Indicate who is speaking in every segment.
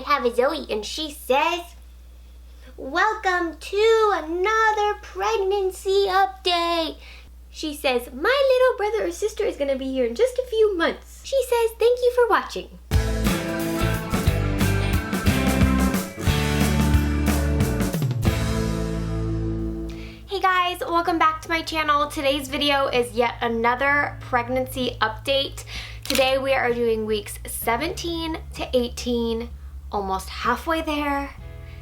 Speaker 1: I have a Zoe, and she says, welcome to another pregnancy update. She says, my little brother or sister is going to be here in just a few months. She says, thank you for watching. Hey guys, welcome back to my channel. Today's video is yet another pregnancy update. Today we are doing weeks 17 to 18, almost halfway there.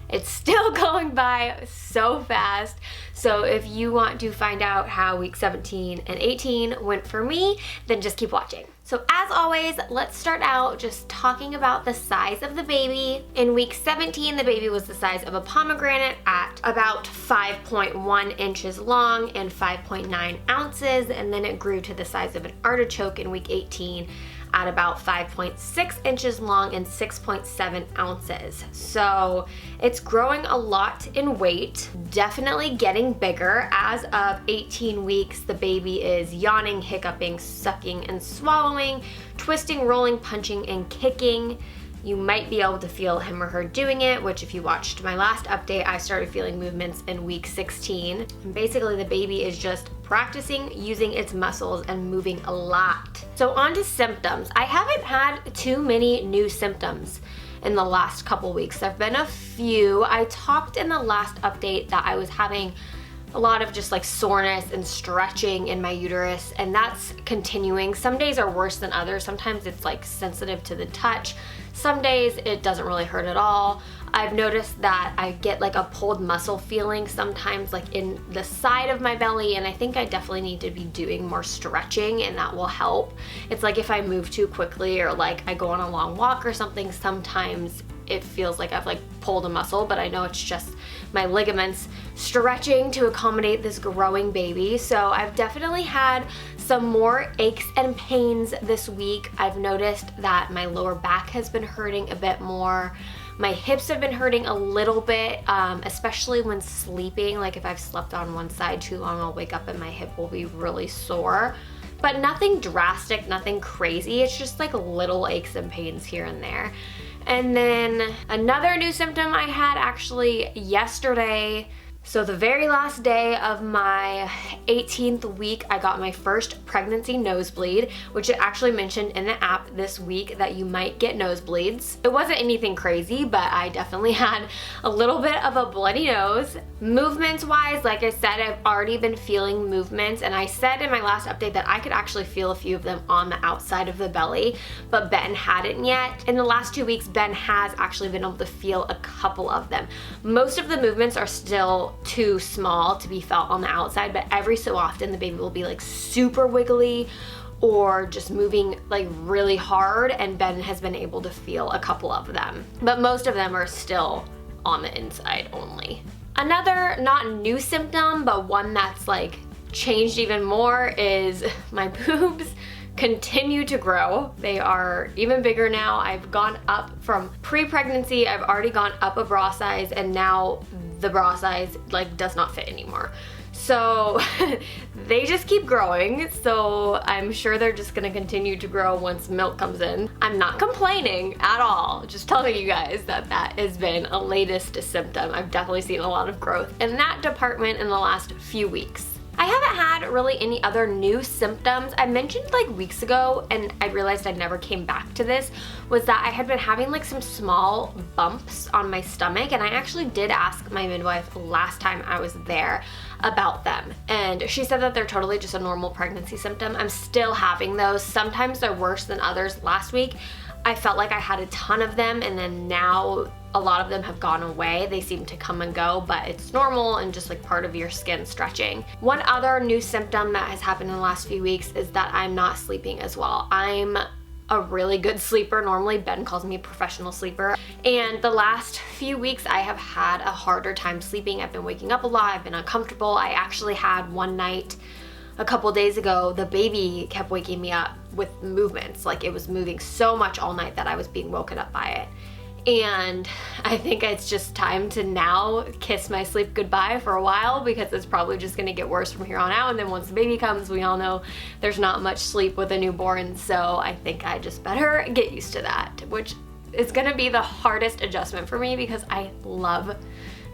Speaker 1: It's still going by so fast. So if you want to find out how week 17 and 18 went for me, then just keep watching. So as always, let's start out just talking about the size of the baby. In week 17, the baby was the size of a pomegranate at about 5.1 inches long and 5.9 ounces, and then it grew to the size of an artichoke in week 18 at about 5.6 inches long and 6.7 ounces. So it's growing a lot in weight, definitely getting bigger. As of 18 weeks, the baby is yawning, hiccuping, sucking and swallowing, twisting, rolling, punching, and kicking. You might be able to feel him or her doing it, which if you watched my last update, I started feeling movements in week 16. And basically the baby is just practicing using its muscles and moving a lot. So on to symptoms. I haven't had too many new symptoms in the last couple weeks. There've been a few. I talked in the last update that I was having a lot of just like soreness and stretching in my uterus, and that's continuing. Some days are worse than others. Sometimes it's like sensitive to the touch. Some days it doesn't really hurt at all. I've noticed that I get like a pulled muscle feeling sometimes like in the side of my belly, and I think I definitely need to be doing more stretching, and that will help. It's like if I move too quickly or like I go on a long walk or something, sometimes it feels like I've like pulled a muscle, but I know it's just my ligaments stretching to accommodate this growing baby. So I've definitely had some more aches and pains this week. I've noticed that my lower back has been hurting a bit more. My hips have been hurting a little bit, especially when sleeping. Like if I've slept on one side too long, I'll wake up and my hip will be really sore. But nothing drastic, nothing crazy. It's just like little aches and pains here and there. And then another new symptom I had actually yesterday. So the very last day of my 18th week, I got my first pregnancy nosebleed, which it actually mentioned in the app this week that you might get nosebleeds. It wasn't anything crazy, but I definitely had a little bit of a bloody nose. Movements wise, like I said, I've already been feeling movements, and I said in my last update that I could actually feel a few of them on the outside of the belly, but Ben hadn't yet. In the last 2 weeks, Ben has actually been able to feel a couple of them. Most of the movements are still too small to be felt on the outside, but every so often the baby will be like super wiggly or just moving like really hard, and Ben has been able to feel a couple of them, but most of them are still on the inside only. Another not new symptom, but one that's like changed even more, is my boobs continue to grow. They are even bigger now. I've gone up from pre-pregnancy, I've already gone up a bra size, and now the bra size like does not fit anymore. So they just keep growing. So I'm sure they're just gonna continue to grow once milk comes in. I'm not complaining at all. Just telling you guys that that has been a latest symptom. I've definitely seen a lot of growth in that department in the last few weeks. I haven't had really any other new symptoms. I mentioned like weeks ago, and I realized I never came back to this, was that I had been having like some small bumps on my stomach, and I actually did ask my midwife last time I was there about them, and she said that they're totally just a normal pregnancy symptom. I'm still having those. Sometimes they're worse than others. Last week I felt like I had a ton of them, and then now a lot of them have gone away. They seem to come and go, but it's normal and just like part of your skin stretching. One other new symptom that has happened in the last few weeks is that I'm not sleeping as well. I'm a really good sleeper. Normally Ben calls me a professional sleeper, and the last few weeks I have had a harder time sleeping. I've been waking up a lot. I've been uncomfortable. I actually had one night a couple days ago, the baby kept waking me up with movements. Like it was moving so much all night that I was being woken up by it. And I think it's just time to now kiss my sleep goodbye for a while, because it's probably just gonna get worse from here on out. And then once the baby comes, we all know there's not much sleep with a newborn. So I think I just better get used to that, which it's gonna be the hardest adjustment for me because I love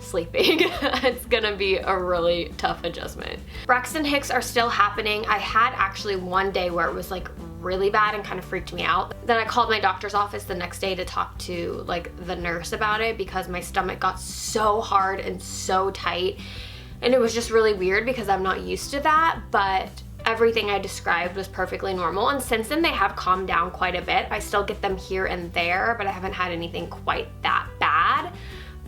Speaker 1: sleeping. It's gonna be a really tough adjustment. Braxton Hicks are still happening. I had actually one day where it was like really bad and kind of freaked me out. Then I called my doctor's office the next day to talk to like the nurse about it because my stomach got so hard and so tight, and it was just really weird because I'm not used to that, but everything I described was perfectly normal. And since then they have calmed down quite a bit. I still get them here and there, but I haven't had anything quite that bad.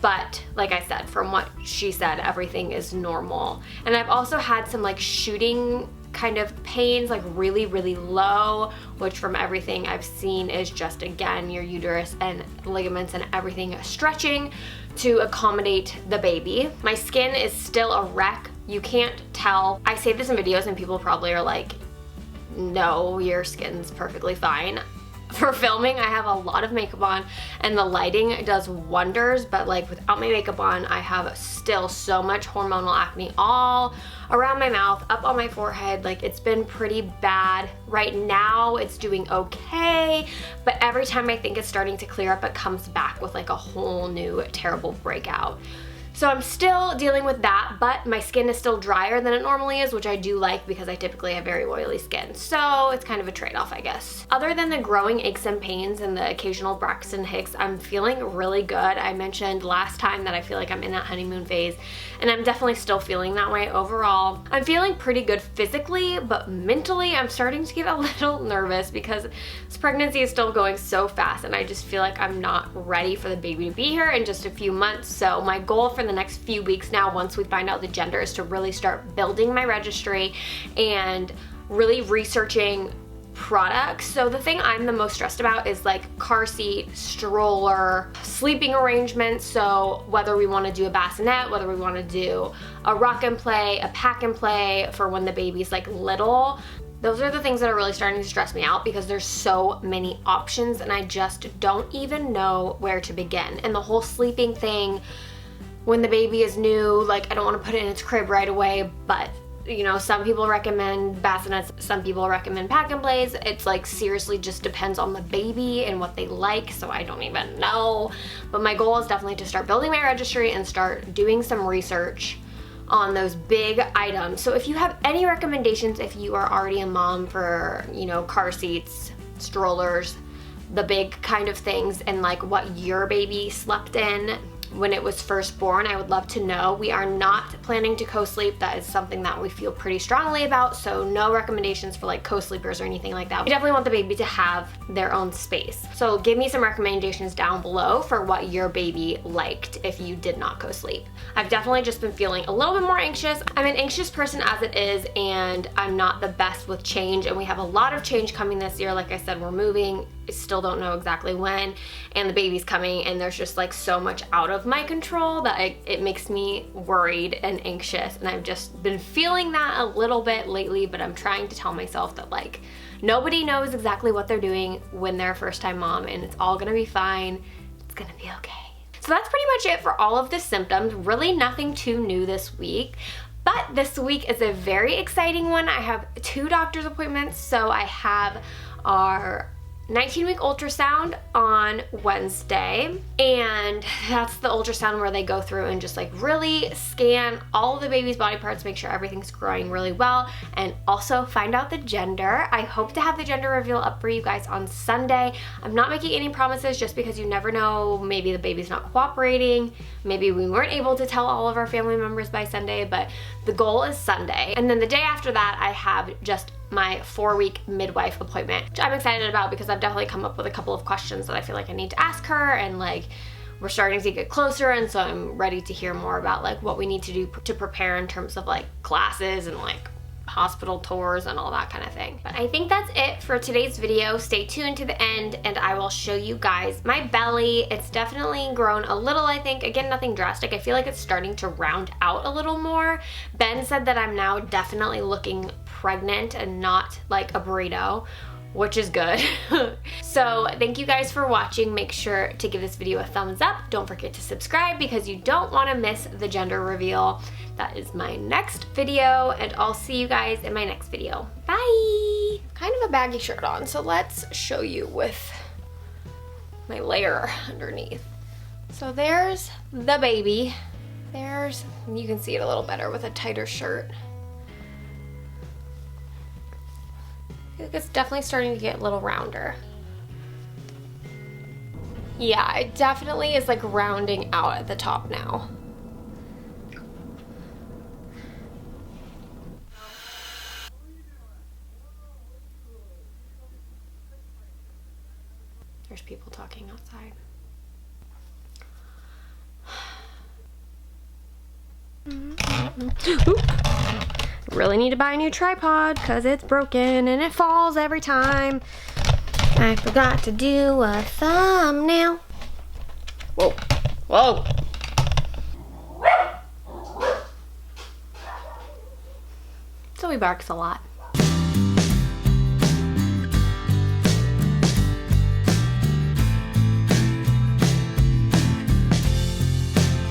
Speaker 1: But like I said, from what she said, everything is normal. And I've also had some like shooting kind of pains, like really, really low, which from everything I've seen is just, again, your uterus and ligaments and everything stretching to accommodate the baby. My skin is still a wreck. You can't tell. I say this in videos and people probably are like, no, your skin's perfectly fine. For filming, I have a lot of makeup on and the lighting does wonders, but like without my makeup on, I have still so much hormonal acne all around my mouth, up on my forehead. Like, it's been pretty bad. Right now, it's doing okay, but every time I think it's starting to clear up, it comes back with like a whole new terrible breakout. So I'm still dealing with that, but my skin is still drier than it normally is, which I do like because I typically have very oily skin. So it's kind of a trade-off, I guess. Other than the growing aches and pains and the occasional Braxton Hicks, I'm feeling really good. I mentioned last time that I feel like I'm in that honeymoon phase, and I'm definitely still feeling that way overall. I'm feeling pretty good physically, but mentally I'm starting to get a little nervous because this pregnancy is still going so fast, and I just feel like I'm not ready for the baby to be here in just a few months. So my goal for the next few weeks now, once we find out the gender, is to really start building my registry and really researching products. So the thing I'm the most stressed about is like car seat, stroller, sleeping arrangements. So whether we want to do a bassinet, whether we want to do a rock and play, a pack and play for when the baby's like little, those are the things that are really starting to stress me out because there's so many options and I just don't even know where to begin. And the whole sleeping thing, when the baby is new, like I don't want to put it in its crib right away, but you know, some people recommend bassinets, some people recommend pack and plays. It's like seriously just depends on the baby and what they like, so I don't even know. But my goal is definitely to start building my registry and start doing some research on those big items. So if you have any recommendations, if you are already a mom for, you know, car seats, strollers, the big kind of things, and like what your baby slept in when it was first born, I would love to know. We are not planning to co-sleep. That is something that we feel pretty strongly about, so no recommendations for like co-sleepers or anything like that. We definitely want the baby to have their own space. So give me some recommendations down below for what your baby liked if you did not co-sleep. I've definitely just been feeling a little bit more anxious. I'm an anxious person as it is, and I'm not the best with change, and we have a lot of change coming this year. Like I said, we're moving. I still don't know exactly when, and the baby's coming, and there's just like so much out of my control that it makes me worried and anxious, and I've just been feeling that a little bit lately, but I'm trying to tell myself that like nobody knows exactly what they're doing when they're a first-time mom, and it's all gonna be fine. It's gonna be okay. So that's pretty much it for all of the symptoms. Really nothing too new this week. But this week is a very exciting one. I have 2 doctor's appointments. So I have our 19-week ultrasound on Wednesday, and that's the ultrasound where they go through and just like really scan all of the baby's body parts, make sure everything's growing really well, and also find out the gender. I hope to have the gender reveal up for you guys on Sunday. I'm not making any promises just because you never know, maybe the baby's not cooperating, maybe we weren't able to tell all of our family members by Sunday, but the goal is Sunday. And then the day after that, I have just my 4-week midwife appointment, which I'm excited about because I've definitely come up with a couple of questions that I feel like I need to ask her, and like we're starting to get closer, and so I'm ready to hear more about like what we need to do to prepare in terms of like classes and like hospital tours and all that kind of thing. But I think that's it for today's video. Stay tuned to the end and I will show you guys my belly. It's definitely grown a little, I think. Again, nothing drastic. I feel like it's starting to round out a little more. Ben said that I'm now definitely looking pregnant and not like a burrito, which is good. So thank you guys for watching. Make sure to give this video a thumbs up. Don't forget to subscribe because you don't want to miss the gender reveal. That is my next video, and I'll see you guys in my next video. Bye! Kind of a baggy shirt on, so let's show you with my layer underneath. So there's the baby. You can see it a little better with a tighter shirt. It's definitely starting to get a little rounder. Yeah, it definitely is like rounding out at the top now. There's people talking outside. Really need to buy a new tripod because it's broken and it falls every time. I forgot to do a thumbnail. Whoa, whoa. So he barks a lot.